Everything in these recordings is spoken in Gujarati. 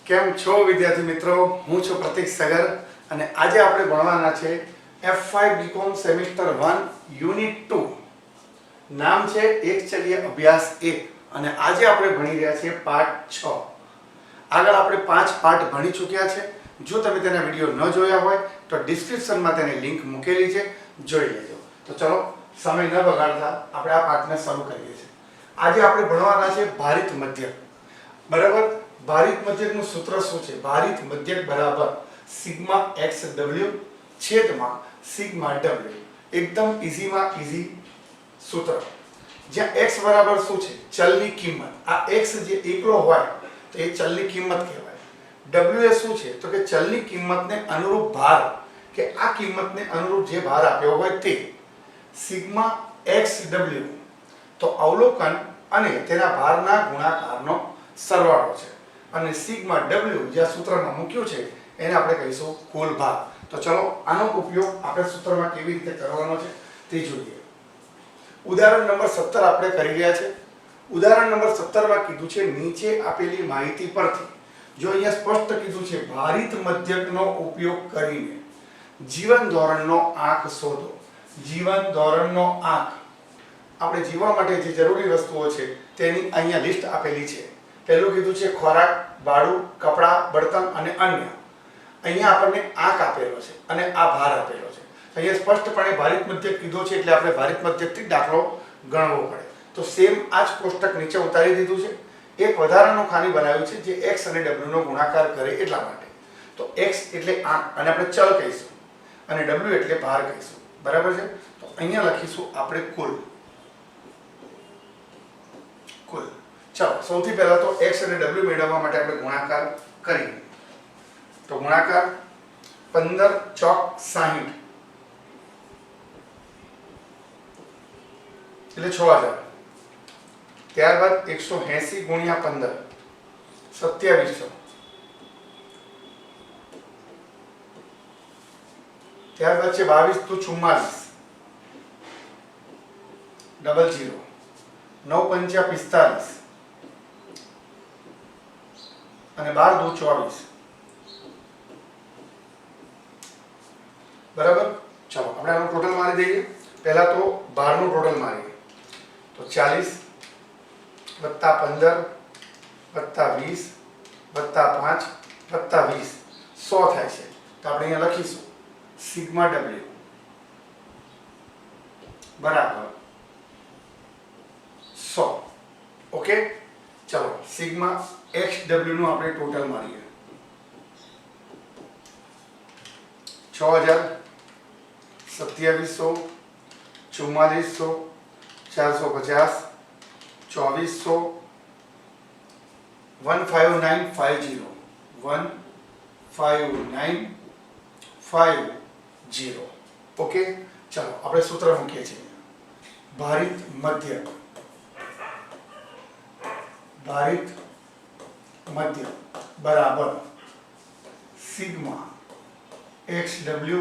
કેમ છો વિદ્યાર્થી મિત્રો? હું છું પ્રતીક સગર અને આજે આપણે ભણવાના છે F5 બીકોમ સેમિસ્ટર 1 યુનિટ 2. નામ છે એક ચલીય અભ્યાસ 1 અને આજે આપણે ભણી રહ્યા છીએ પાઠ 6. આગળ આપણે 5 પાઠ ભણી ચૂક્યા છે. જો તમે તેના વિડિયો ન જોયા હોય તો ડિસ્ક્રિપ્શનમાં તેની લિંક મૂકેલી છે, જોઈ લેજો. તો ચલો સમય ન બગાડતા આપણે આ પાઠને શરૂ કરીએ છીએ. આજે આપણે ભણવાના છે ભારિત મધ્યક. બરાબર? ભારિત મધ્યકનું સૂત્ર શું છે? ભારિત મધ્યક બરાબર સિગ્મા xw છેદમાં સિગ્મા w. એકદમ ઈઝીમાં ઈઝી સૂત્ર. જ્યાં x બરાબર શું છે? ચલની કિંમત. આ x જે એકલો હોય તો એ ચલની કિંમત કહેવાય. w એ શું છે? તો કે ચલની કિંમતને અનુરૂપ ભાર કે આ કિંમતને અનુરૂપ જે ભાર આપ્યો હોય તે. સિગ્મા xw તો અવલોકન અને તેના ભારના ગુણાકારનો સરવાળો છે. અને સિગ્મા w જે આ સૂત્રમાં મૂક્યું છે એને આપણે કહીશું કુલ ભાર. તો ચલો આનો ઉપયોગ આપણે સૂત્રમાં કેવી રીતે કરવાનો છે તે જોઈએ. ઉદાહરણ નંબર 17 આપણે કરી રહ્યા છે. ઉદાહરણ નંબર 17 માં કીધું છે નીચે આપેલી માહિતી પરથી, જો અહીંયા સ્પષ્ટ કીધું છે ભારિત મધ્યકનો ઉપયોગ કરીને જીવન ધોરણનો આંક શોધો. જીવન ધોરણનો આંક. આપણે જીવવા માટે જે જરૂરી વસ્તુઓ છે તેની અહીંયા લિસ્ટ આપેલી છે. પહેલું કીધું છે ખોરાક, ભાડું, કપડાં, બળતણ અને અન્ય. અહીંયા આપણને આંક આપેલો છે અને આ ભાર આપેલો છે. અહીંયા સ્પષ્ટપણે ભારિત મધ્યક કીધો છે એટલે આપણે ભારિત મધ્યકથી દાખલો ગણવો પડે. તો સેમ આ જ કોષ્ટક નીચે ઉતારી દીધું છે. એક વધારાનું ખાની બનાવ્યું છે જે x અને w નો ગુણાકાર કરે એટલા માટે. તો x એટલે આંક અને આપણે ચલ કહીશું અને w એટલે ભાર કહીશું. બરાબર છે? તો અહીંયા લખીશું આપણે કુલ. કુલ. ચલો સૌથી પહેલા તો x અને w મેળવવા માટે આપણે ગુણાકાર કરીએ. તો ગુણાકાર 15 ચોક 60 એટલે 6000. ત્યારબાદ 180 ગુણ્યા 15 2700. ત્યારબાદ છે 22 દુ 44 00 9 પંચા 45 અને 12 દુ 24. બરાબર? ચાલો આપણે આનું ટોટલ મારી દઈએ. પહેલા તો 12 નું ટોટલ મારીએ. તો 40 વત્તા 15 વત્તા 20 વત્તા 5 વત્તા 20 100 થાય છે. તો આપણે અહીંયા લખીશું સિગ્મા w બરાબર 100. ઓકે? ચલો સિગ્મા xw નું આપણે ટોટલ મારીએ. 6000 2700 4400 450 2400 15950 15950. ઓકે? ચલો આપણે સૂત્ર મૂકીએ છીએ. ભારિત મધ્યક. ભારિત મધ્યક બરાબર સિગ્મા xw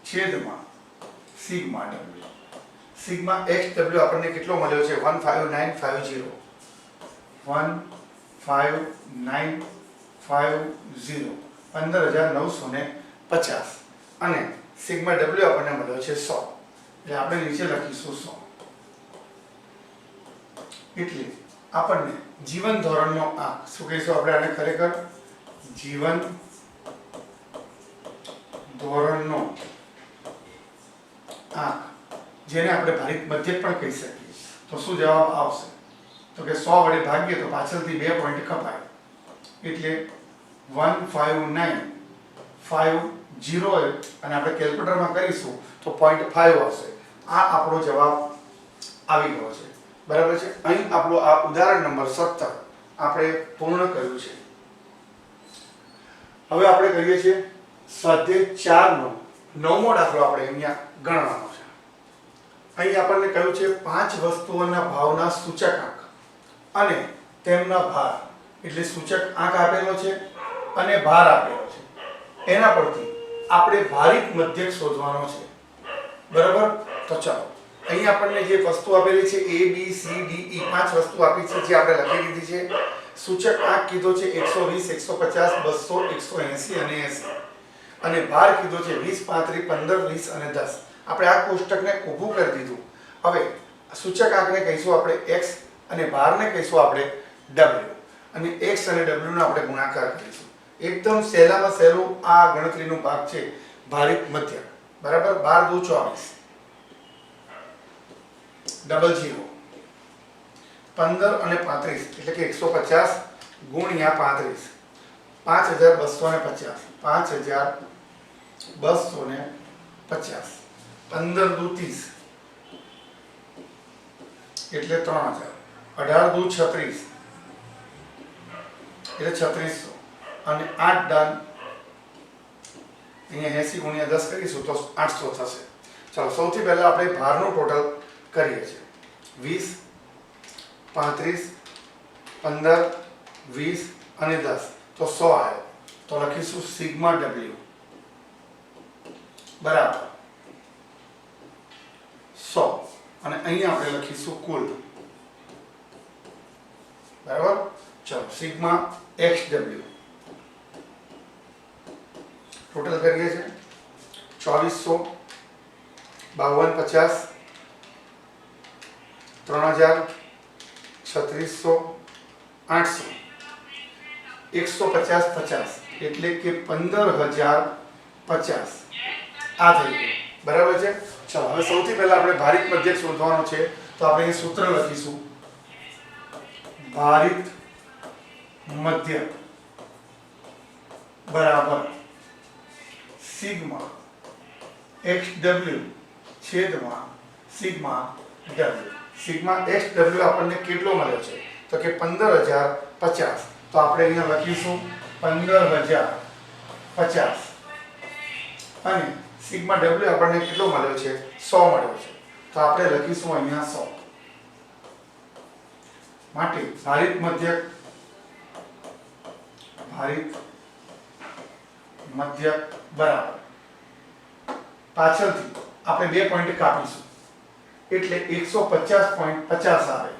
છેદમાં સિગ્મા w. સિગ્મા xw આપણને કેટલો મળ્યો છે? 15950. 15950 15950 અને સિગ્મા w આપણને મળ્યો છે 100. એટલે આપણે નીચે લખીશું 100. એટલે આપણને જીવન ધોરણનો આંક શું કહીશું આપણે આને? ખરેખર જીવન ધોરણનો આંક, જેને આપણે ભારિત મધ્યક પણ કહી શકીએ. તો શું જવાબ આવશે? તો કે 100 વડે ભાગીએ તો પાછળથી 2 પોઈન્ટ કપાય એટલે 15950 અને આપણે કેલ્ક્યુલેટરમાં કરીશું તો 0.5 આવશે. આ આપણો જવાબ આવી ગયો છે. બરાબર છે? અહીં આપણો આ ઉદાહરણ નંબર 17 આપણે પૂર્ણ કર્યું છે. હવે આપણે કરીએ છીએ સ્વાધ્યાય 4 નો 9મો દાખલો આપણે અહીંયા ગણવાનો છે. અહીં આપણને કહ્યું છે 5 વસ્તુઓના ભાવના સૂચકાંક અને તેમના ભાર. એટલે સૂચક આંક આપેલો છે અને ભાર આપેલો છે. એના પરથી આપણે ભારિત મધ્યક શોધવાનો છે. બરાબર? તો ચાલો અહીં આપણને જે વસ્તુ આપેલી છે A B C D E 5 વસ્તુ આપી છે જે આપણે લખી દીધી છે. સૂચક આંક કીધો છે 120, 150, 200, 180 અને 80 અને ભાર કીધો છે 20, 35, 15, 20 અને 10. આપણે આ કોષ્ટકને ઊભું કરી દીધું. હવે સૂચક આંકને કહીશું આપણે x અને ભારને કહીશું આપણે w અને x અને w નો આપણે ગુણાકાર કરીશું. એકદમ સહેલામાં સહેલું આ ગણતરીનો ભાગ છે ભારિત મધ્યક. બરાબર. 12 દુ 24 00 15 અને 35 એટલે કે 150 ગુણ્યા 35 5250 5250 15 દુ 30 એટલે 3000 18 દુ 36 એટલે 3600 અને 8 દાન અહીંયા 80 ગુણ્યા 10 કરીશું તો 800 થશે. ચાલો સૌથી પહેલા આપણે ભારનું ટોટલ કરીએ છીએ. 20 35 15 20 અને 10 તો 100 આવ્યો. તો લખીશું સિગ્મા w બરાબર 100 અને અહીંયા આપણે લખીશું કુલ. બરાબર. ચલો સિગ્મા xw ટોટલ કરીએ છીએ 2400 5250 3000 3600 800 150 50 એટલે કે 15050 આ થઈ ગયું. બરાબર છે. ચાલો હવે સૌથી પહેલા આપણે ભારિત મધ્યક શોધવાનો છે તો આપણે અહીં સૂત્ર લખીશું. ભારિત મધ્યક બરાબર સિગ્મા xw છેદમાં સિગ્મા w. સિગ્મા xw આપણને કેટલો મળ્યો છે તો કે 15050. તો આપણે અહીંયા લખીશું 15050 અને સિગ્મા w આપણને કેટલો મળ્યો છે 100 મળ્યો છે. તો આપણે લખીશું અહીંયા 100. માટે ભારિત મધ્યક બરાબર પાછળથી આપણે 2 પોઈન્ટ કાપીશું એટલે 150.50 આવે.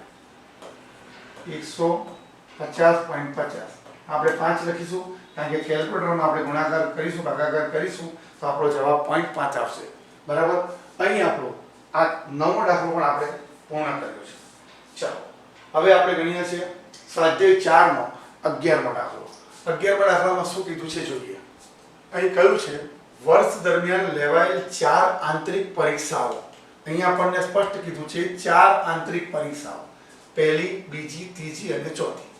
150.50 આપણે 5 લખીશું કારણ કે કેલ્ક્યુલેટરમાં આપણે ગુણાકાર કરીશું ભાગાકાર કરીશું તો આપણો જવાબ 0.5 આવશે. બરાબર. અહીં આપણો આ 9મો દાખલો પણ આપણે પૂર્ણ કર્યો છે. ચાલો હવે આપણે ગણીએ છીએ સ્વાધ્યાય 4 નો 11મો દાખલો. 11મા દાખલામાં શું કીધું છે જોઈએ. અહીં કહ્યું છે વર્ષ દરમિયાન લેવાયેલ 4 આંતરિક પરીક્ષાઓ. અહીંયા આપણને સ્પષ્ટ કીધું છે 4 આંતરિક પરીક્ષાઓ. પહેલી, બીજી, ત્રીજી અને ચોથી.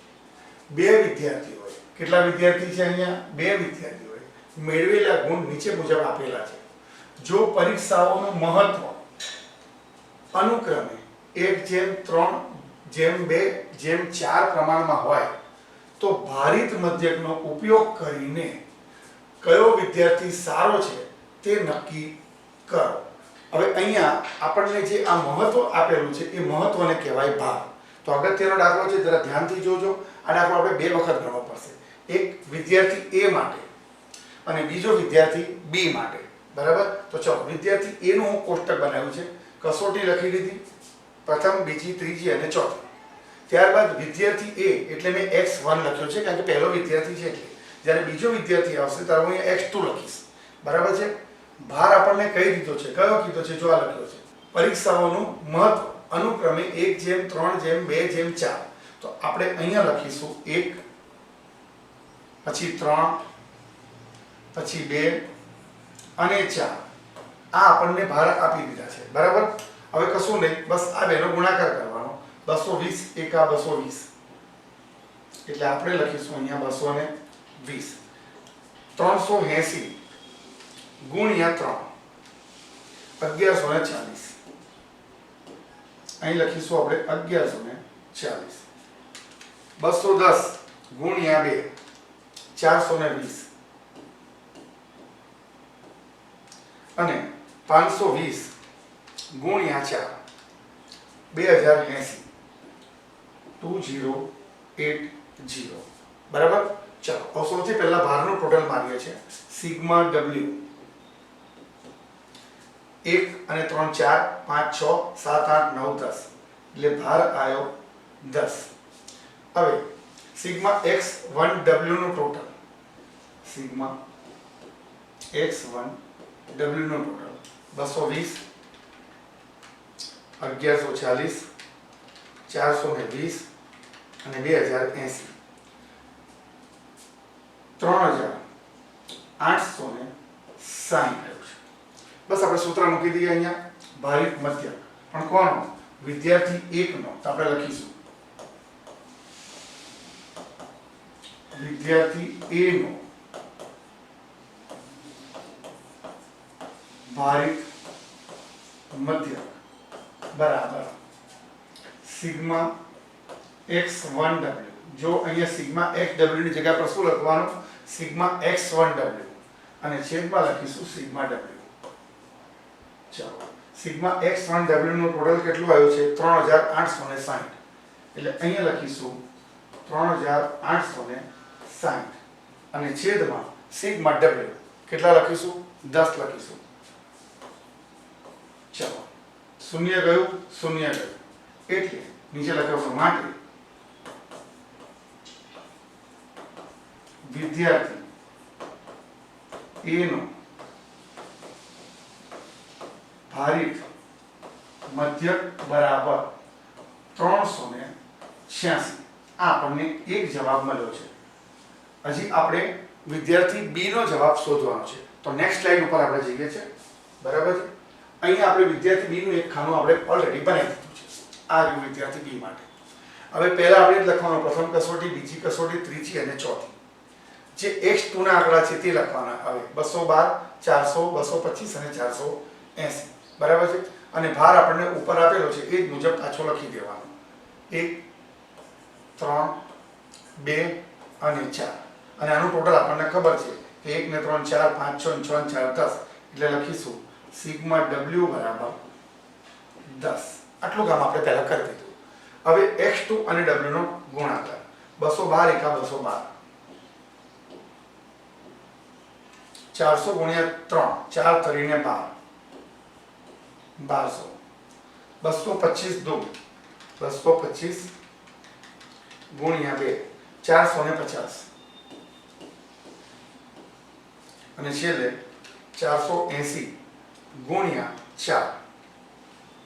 2 વિદ્યાર્થીઓએ કેટલા વિદ્યાર્થી છે અહીંયા 2 વિદ્યાર્થીઓએ મેળવેલા ગુણ નીચે મુજબ આપેલા છે. જો પરીક્ષાઓનું મહત્વ અનુક્રમે 1:3:2:4 પ્રમાણમાં હોય તો ભારિત મધ્યકનો ઉપયોગ કરીને કયો વિદ્યાર્થી સારો છે તે નક્કી કરો. હવે અહીંયા આપણને જે આ મહત્વ આપેલું છે એ મહત્વને કહેવાય ભાર. તો અગત્યનો દાખલો છે, જરા ધ્યાનથી જોજો. આ દાખલો આપણે 2 વખત ગણવો પડશે. એક વિદ્યાર્થી A માટે અને બીજો વિદ્યાર્થી B માટે. બરાબર. તો ચલો વિદ્યાર્થી A નું હું કોષ્ટક બનાવ્યું છે. કસોટી લખી લીધી પ્રથમ, બીજી, ત્રીજી અને ચોથી. ત્યારબાદ વિદ્યાર્થી A એટલે મેં x1 લખ્યો છે કારણ કે પહેલો વિદ્યાર્થી છે એટલે. જ્યારે બીજો વિદ્યાર્થી આવશે ત્યારે હું અહીંયા x2 લખીશ. બરાબર છે. ભાર આપણને કહી દીધો છે. કયો કીધો છે જો આ લખ્યો છે. પરીક્ષાઓનું મહત્વ અનુક્રમે 1:3:2:4. તો આપણે અહીંયા લખીશું 1 પછી 3 પછી 2 અને 4. આ આપણને ભાર આપી દીધા છે. બરાબર. હવે કશું નહીં, બસ આ બેનો ગુણાકાર કરવાનો. 220 એકા 220 એટલે આપણે લખીશું અહીંયા 220. 380 ગુણ્યા 3 1140. અહીં લખીશું આપણે 1140. 210 ગુણ્યા 2 420 અને 520 ગુણ્યા 4 2080 2080. બરાબર. ચાલો સૌથી પહેલા ભારનું ટોટલ મારીએ છીએ. સિગ્મા w 1 અને 3 4 5 6 7 8 9 10 એટલે ભાર આવ્યો 10. હવે સિગ્મા x1w નું ટોટલ, સિગ્મા x1w નું ટોટલ 220, 1140, 420 અને 2080, 3860 આવ્યું છે. બસ આપણે સૂત્ર મૂકી દઈએ અહીંયા. ભારિત મધ્યક પણ કોનો? વિદ્યાર્થી 1 નો. તો આપણે લખીશું વિદ્યાર્થી A નો ભારિત મધ્યક બરાબર સિગ્મા x1w. જો અહીંયા સિગ્મા xw ની જગ્યા પર શું લખવાનું? સિગ્મા x1w અને છેદમાં લખીશું સિગ્મા w. ચાલો, સિગ્મા x1w નું ટોટલ કેટલું આવ્યું છે? 3860. એટલે અહીંયા લખીશું 3860 અને છેદમાં સિગ્મા w કેટલા લખીશું? 10 લખીશું. ચાલો, શૂન્ય ગયું, શૂન્ય ગયું એટલે નીચે લખાવશું માટે વિદ્યાર્થી A નો ભારિત મધ્યક બરાબર 386. આ આપણને એક જવાબ મળ્યો છે. હજી આપણે વિદ્યાર્થી B નો જવાબ શોધવાનો છે. તો નેક્સ્ટ સ્લાઇડ ઉપર આપણે જઈએ છીએ. બરાબર છે. અહીંયા આપણે વિદ્યાર્થી B નું એક ખાનું આપણે ઓલરેડી બનાવી દીધું છે. આ રહ્યું વિદ્યાર્થી B માટે. હવે પહેલા આપણે લખવાનું પ્રથમ કસોટી, બીજી કસોટી, ત્રીજી અને ચોથી. જે x2 ના આંકડા છે તે લખવાના. હવે 212, 400, 225 અને 480. બરાબર છે. અને ભાર આપણને ઉપર આપેલો છે એ જ મુજબ પાછો લખી દેવાનો. 1 3 2 અને 4. અને આનું ટોટલ આપણને ખબર છે કે 1 ને 3 4 5 6 6 4 10. એટલે લખીશું સિગ્મા w બરાબર 10. આટલું કામ આપણે પહેલા કરી દીધું. હવે x2 અને w નો ગુણાકાર 212 એકા 212, 400 ગુણ્યા 3, 4 તરીને 12, 1200, 225 દો 225 ગુણ્યા 2, 450 અને છેલ્લે 480 ગુણ્યા 4,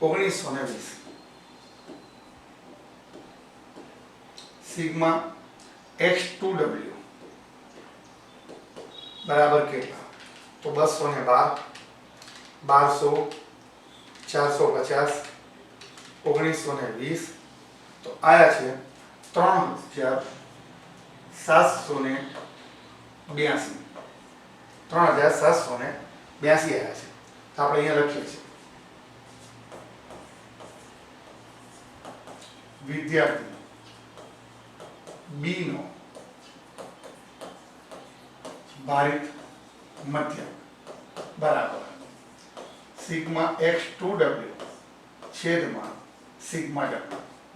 1920. સિગ્મા x2w બરાબર કેટલા? તો 212, 1200, 450, 1920. તો આયા છે 3782. 3782 આયા છે. તો આપણે અહીંયા લખીએ છીએ વિદ્યાર્થી B નો ભારિત મધ્યક બરાબર સિગ્મા x2w છેદમાં સિગ્મા w.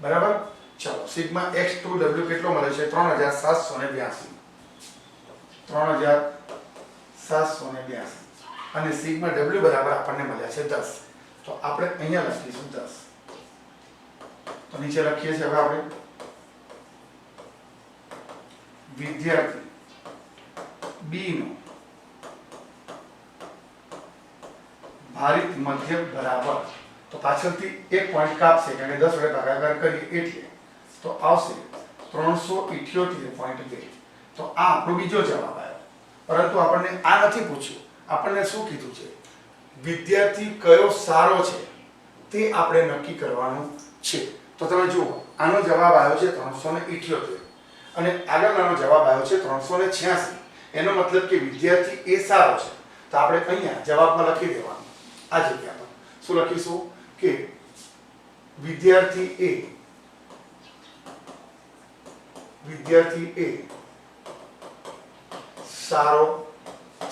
બરાબર. ચલો, સિગ્મા x2w કેટલો મળે છે? 3782. 3782 અને સિગ્મા w બરાબર આપણને મળ્યા છે 10. તો આપણે અહીંયા લખીશું 10. તો નીચે લખીએ છીએ હવે આપણે વિદ્યાર્થી B નો ભારિત મધ્યક બરાબર, તો પાછળથી એક પોઈન્ટ કાપશે કારણ કે 10 વડે ભાગાકાર કરીએ એટલે તો આવશે 378.2. તો આ આપણો બીજો જવાબ આવ્યો. પરંતુ આપણને આ નથી પૂછ્યું. આપણને શું કીધું છે? વિદ્યાર્થી કયો સારો છે તે આપણે નક્કી કરવાનું છે. તો તમે જુઓ, આનો જવાબ આવ્યો છે 378 અને આગળનો જવાબ આવ્યો છે 386. એનો મતલબ કે વિદ્યાર્થી એ સારો છે. તો આપણે અહીંયા જવાબમાં લખી દેવાનું. આ જગ્યા પર શું લખીશું કે વિદ્યાર્થી એ સારો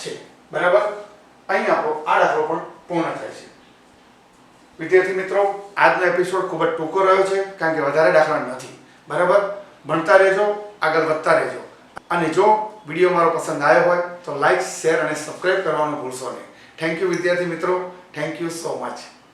છે. બરાબર. અહીં આપણો આ દાખલો પણ પૂર્ણ થાય છે. વિદ્યાર્થી મિત્રો, આજનો એપિસોડ ખૂબ જ ટૂંકો રહ્યો છે કારણ કે વધારે દાખલા નથી. બરાબર. ભણતા રહેજો, આગળ વધતા રહેજો. અને જો વિડીયો મારો પસંદ આવ્યો હોય તો લાઈક, શેર અને સબસ્ક્રાઇબ કરવાનું ભૂલશો નહીં. થેન્ક યુ વિદ્યાર્થી મિત્રો. Thank you so much.